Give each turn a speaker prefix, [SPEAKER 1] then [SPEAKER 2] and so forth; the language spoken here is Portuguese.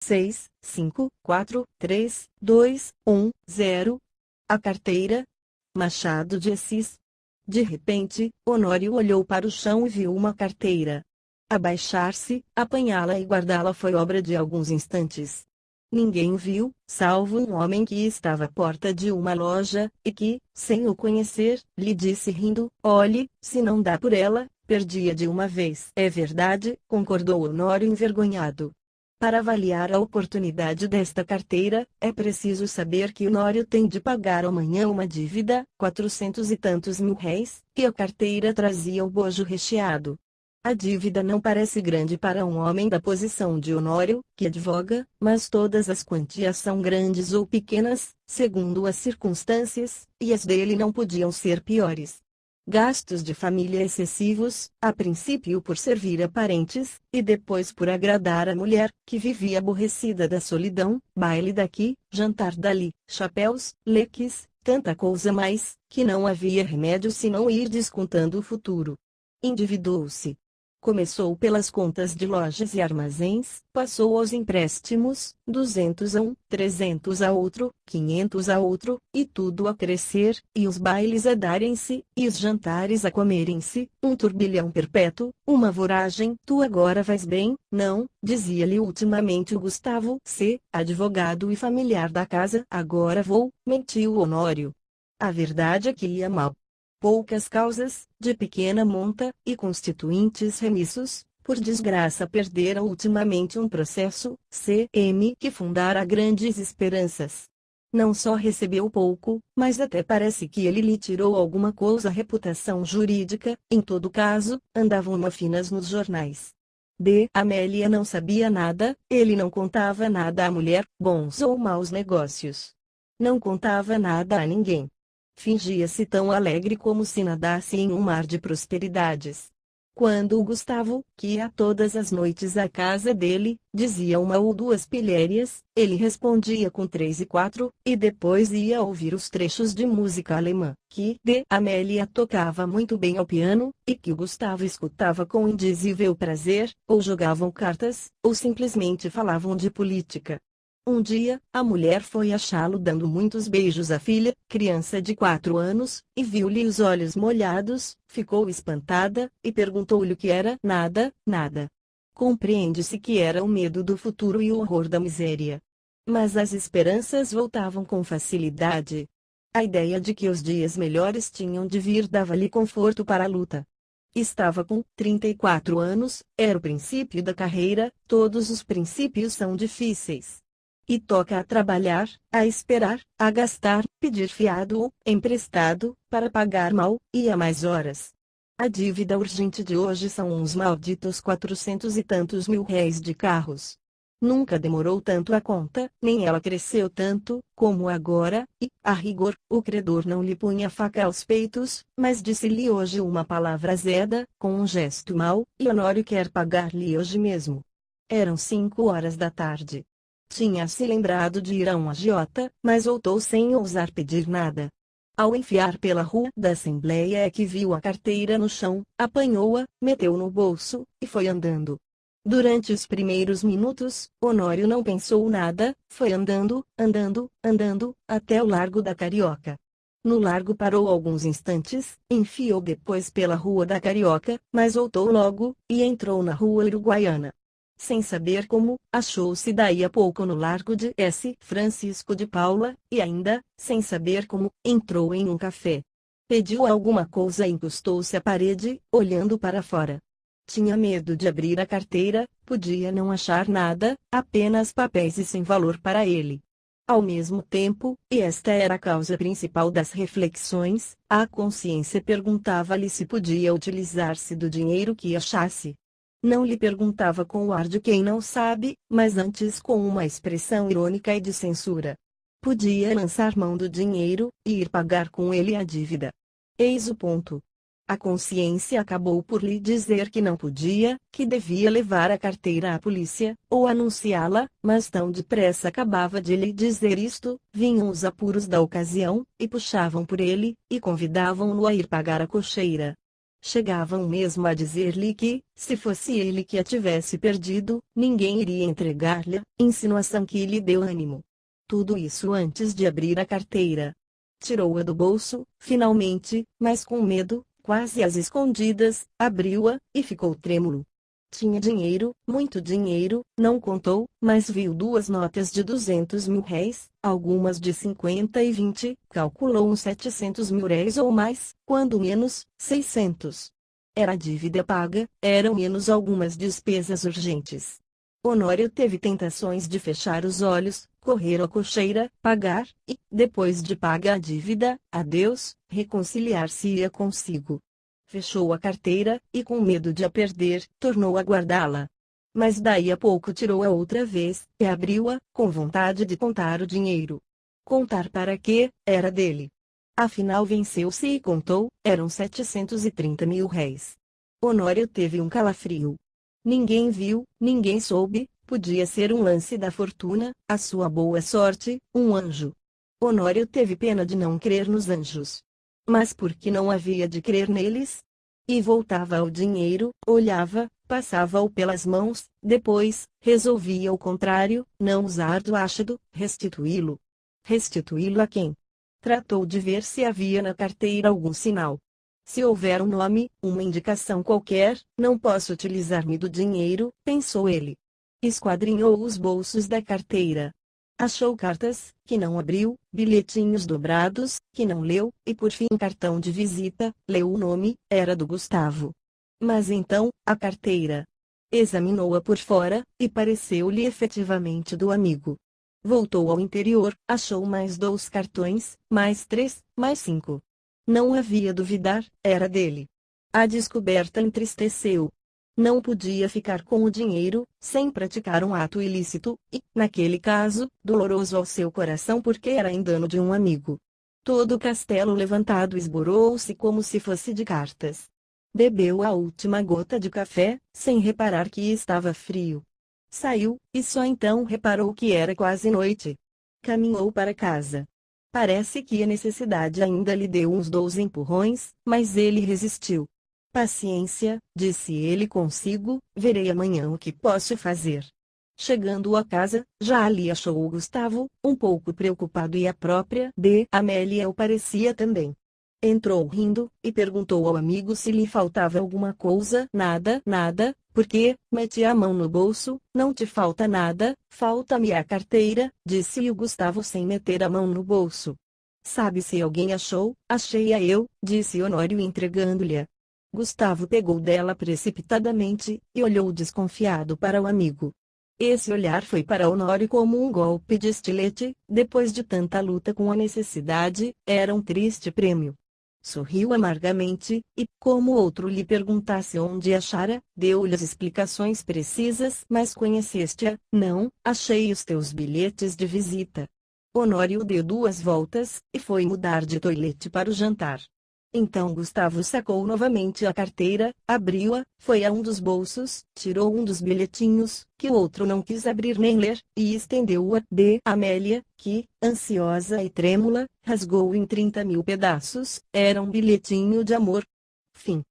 [SPEAKER 1] 6, 5, 4, 3, 2, 1, 0. A carteira. Machado de Assis. De repente, Honório olhou para o chão e viu uma carteira. Abaixar-se, apanhá-la e guardá-la foi obra de alguns instantes. Ninguém viu, salvo um homem que estava à porta de uma loja, e que, sem o conhecer, lhe disse rindo: "Olhe, se não dá por ela, perdi-a de uma vez." "É verdade", concordou Honório envergonhado. Para avaliar a oportunidade desta carteira, é preciso saber que Honório tem de pagar amanhã uma dívida, 400 e tantos mil réis, e a carteira trazia o bojo recheado. A dívida não parece grande para um homem da posição de Honório, que advoga, mas todas as quantias são grandes ou pequenas, segundo as circunstâncias, e as dele não podiam ser piores. Gastos de família excessivos, a princípio por servir a parentes, e depois por agradar a mulher, que vivia aborrecida da solidão, baile daqui, jantar dali, chapéus, leques, tanta coisa mais, que não havia remédio senão ir descontando o futuro. Endividou-se. Começou pelas contas de lojas e armazéns, passou aos empréstimos, 200 a um, 300 a outro, 500 a outro, e tudo a crescer, e os bailes a darem-se, e os jantares a comerem-se, um turbilhão perpétuo, uma voragem. "Tu agora vais bem, não?" dizia-lhe ultimamente o Gustavo C., advogado e familiar da casa. "Agora vou", mentiu Honório. A verdade é que ia mal. Poucas causas, de pequena monta, e constituintes remissos, por desgraça perderam ultimamente um processo, C.M. que fundara grandes esperanças. Não só recebeu pouco, mas até parece que ele lhe tirou alguma coisa. Reputação jurídica, em todo caso, andavam mofinas nos jornais. Amélia não sabia nada, ele não contava nada à mulher, bons ou maus negócios. Não contava nada a ninguém. Fingia-se tão alegre como se nadasse em um mar de prosperidades. Quando o Gustavo, que ia todas as noites à casa dele, dizia uma ou duas pilhérias, ele respondia com 3 e 4, e depois ia ouvir os trechos de música alemã, que Amélia tocava muito bem ao piano, e que o Gustavo escutava com indizível prazer, ou jogavam cartas, ou simplesmente falavam de política. Um dia, a mulher foi achá-lo dando muitos beijos à filha, criança de 4 anos, e viu-lhe os olhos molhados, ficou espantada, e perguntou-lhe o que era. "Nada, nada." Compreende-se que era o medo do futuro e o horror da miséria. Mas as esperanças voltavam com facilidade. A ideia de que os dias melhores tinham de vir dava-lhe conforto para a luta. Estava com 34 anos, era o princípio da carreira, todos os princípios são difíceis. E toca a trabalhar, a esperar, a gastar, pedir fiado ou emprestado, para pagar mal, e a mais horas. A dívida urgente de hoje são uns malditos 400 e tantos mil réis de carros. Nunca demorou tanto a conta, nem ela cresceu tanto, como agora, e, a rigor, o credor não lhe punha faca aos peitos, mas disse-lhe hoje uma palavra azeda, com um gesto mau, e Honório quer pagar-lhe hoje mesmo. Eram 5 horas da tarde. Tinha se lembrado de ir a um agiota, mas voltou sem ousar pedir nada. Ao enfiar pela rua da Assembleia é que viu a carteira no chão, apanhou-a, meteu no bolso, e foi andando. Durante os primeiros minutos, Honório não pensou nada, foi andando, andando, andando, até o Largo da Carioca. No largo parou alguns instantes, enfiou depois pela Rua da Carioca, mas voltou logo, e entrou na Rua Uruguaiana. Sem saber como, achou-se daí a pouco no Largo de S. Francisco de Paula, e ainda, sem saber como, entrou em um café. Pediu alguma coisa e encostou-se à parede, olhando para fora. Tinha medo de abrir a carteira, podia não achar nada, apenas papéis e sem valor para ele. Ao mesmo tempo, e esta era a causa principal das reflexões, a consciência perguntava-lhe se podia utilizar-se do dinheiro que achasse. Não lhe perguntava com o ar de quem não sabe, mas antes com uma expressão irônica e de censura. Podia lançar mão do dinheiro, e ir pagar com ele a dívida. Eis o ponto. A consciência acabou por lhe dizer que não podia, que devia levar a carteira à polícia, ou anunciá-la, mas tão depressa acabava de lhe dizer isto, vinham os apuros da ocasião, e puxavam por ele, e convidavam-no a ir pagar a cocheira. Chegavam mesmo a dizer-lhe que, se fosse ele que a tivesse perdido, ninguém iria entregar-lhe, insinuação que lhe deu ânimo. Tudo isso antes de abrir a carteira. Tirou-a do bolso, finalmente, mas com medo, quase às escondidas, abriu-a, e ficou trêmulo. Tinha dinheiro, muito dinheiro, não contou, mas viu 2 notas de 200 mil réis, algumas de 50 e 20, calculou uns 700 mil réis ou mais, quando menos, 600. Era a dívida paga, eram menos algumas despesas urgentes. Honório teve tentações de fechar os olhos, correr à cocheira, pagar, e, depois de paga a dívida, adeus, reconciliar-se-ia consigo. Fechou a carteira, e com medo de a perder, tornou a guardá-la. Mas daí a pouco tirou-a outra vez, e abriu-a, com vontade de contar o dinheiro. Contar para quê? Era dele. Afinal venceu-se e contou, eram 730 mil réis. Honório teve um calafrio. Ninguém viu, ninguém soube, podia ser um lance da fortuna, a sua boa sorte, um anjo. Honório teve pena de não crer nos anjos. Mas por que não havia de crer neles? E voltava ao dinheiro, olhava, passava-o pelas mãos, depois, resolvia o contrário, não usar do ácido, restituí-lo. Restituí-lo a quem? Tratou de ver se havia na carteira algum sinal. Se houver um nome, uma indicação qualquer, não posso utilizar-me do dinheiro, pensou ele. Esquadrinhou os bolsos da carteira. Achou cartas, que não abriu, bilhetinhos dobrados, que não leu, e por fim cartão de visita, leu o nome, era do Gustavo. Mas então, a carteira. Examinou-a por fora, e pareceu-lhe efetivamente do amigo. Voltou ao interior, achou mais 2 cartões, mais 3, mais 5. Não havia duvidar, era dele. A descoberta entristeceu. Não podia ficar com o dinheiro, sem praticar um ato ilícito, e, naquele caso, doloroso ao seu coração porque era em dano de um amigo. Todo o castelo levantado esborou-se como se fosse de cartas. Bebeu a última gota de café, sem reparar que estava frio. Saiu, e só então reparou que era quase noite. Caminhou para casa. Parece que a necessidade ainda lhe deu uns 12 empurrões, mas ele resistiu. Paciência, disse ele consigo, verei amanhã o que posso fazer. Chegando a casa, já ali achou o Gustavo, um pouco preocupado e a própria Amélia o parecia também. Entrou rindo, e perguntou ao amigo se lhe faltava alguma coisa. Nada, nada, porque, meti a mão no bolso, não te falta nada, falta-me a carteira, disse o Gustavo sem meter a mão no bolso. Sabe se alguém achou? Achei-a eu, disse Honório entregando-lhe. Gustavo pegou dela precipitadamente, e olhou desconfiado para o amigo. Esse olhar foi para Honório como um golpe de estilete, depois de tanta luta com a necessidade, era um triste prêmio. Sorriu amargamente, e, como outro lhe perguntasse onde achara, deu-lhe as explicações precisas. Mas conheceste-a? Não, achei os teus bilhetes de visita. Honório deu 2 voltas, e foi mudar de toilette para o jantar. Então Gustavo sacou novamente a carteira, abriu-a, foi a um dos bolsos, tirou um dos bilhetinhos, que o outro não quis abrir nem ler, e estendeu-a Amélia, que, ansiosa e trêmula, rasgou em 30 mil pedaços, era um bilhetinho de amor. Fim.